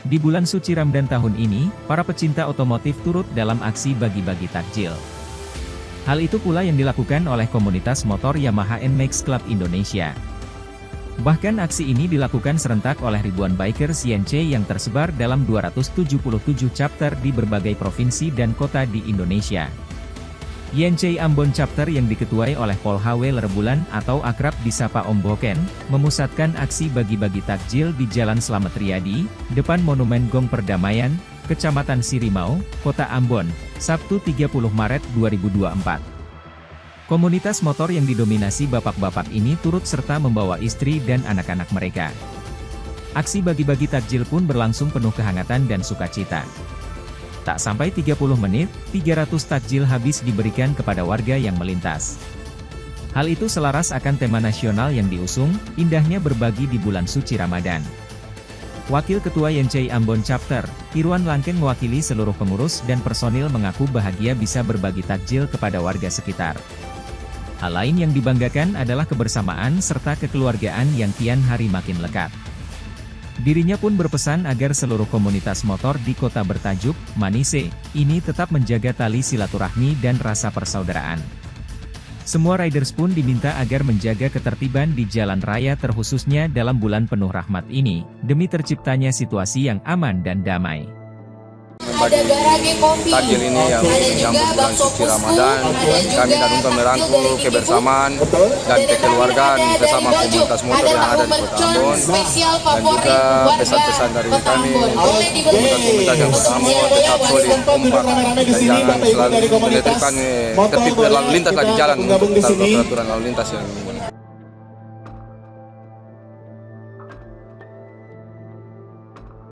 Di bulan suci Ramadan tahun ini, para pecinta otomotif turut dalam aksi bagi-bagi takjil. Hal itu pula yang dilakukan oleh komunitas motor Yamaha NMAX Club Indonesia. Bahkan aksi ini dilakukan serentak oleh ribuan bikers YNC yang tersebar dalam 277 chapter di berbagai provinsi dan kota di Indonesia. YNC Ambon Chapter yang diketuai oleh Pol HW Lerbulan atau akrab disapa Om Boken, memusatkan aksi bagi-bagi takjil di Jalan Slamet Riyadi, depan Monumen Gong Perdamaian, Kecamatan Sirimau, Kota Ambon, Sabtu 30 Maret 2024. Komunitas motor yang didominasi bapak-bapak ini turut serta membawa istri dan anak-anak mereka. Aksi bagi-bagi takjil pun berlangsung penuh kehangatan dan sukacita. Tak sampai 30 menit, 300 takjil habis diberikan kepada warga yang melintas. Hal itu selaras akan tema nasional yang diusung, indahnya berbagi di bulan suci Ramadan. Wakil Ketua YNC Ambon Chapter, Irwan Langkeng mewakili seluruh pengurus dan personil mengaku bahagia bisa berbagi takjil kepada warga sekitar. Hal lain yang dibanggakan adalah kebersamaan serta kekeluargaan yang kian hari makin lekat. Dirinya pun berpesan agar seluruh komunitas motor di kota bertajuk Manise ini tetap menjaga tali silaturahmi dan rasa persaudaraan. Semua riders pun diminta agar menjaga ketertiban di jalan raya terkhususnya dalam bulan penuh rahmat ini, demi terciptanya situasi yang aman dan damai. Membagi takjil ini yang bulan suci Ramadan, kami dan untuk merangkul kebersamaan dan kekeluargaan bersama komunitas motor yang ada di Kota Ambon, dan juga pesan-pesan dari kami komunitas yang Kota Ambon tetap solid, kompak, dan jangan selalu menertibkan tertib lalu lintas di jalan untuk peraturan lalu lintas yang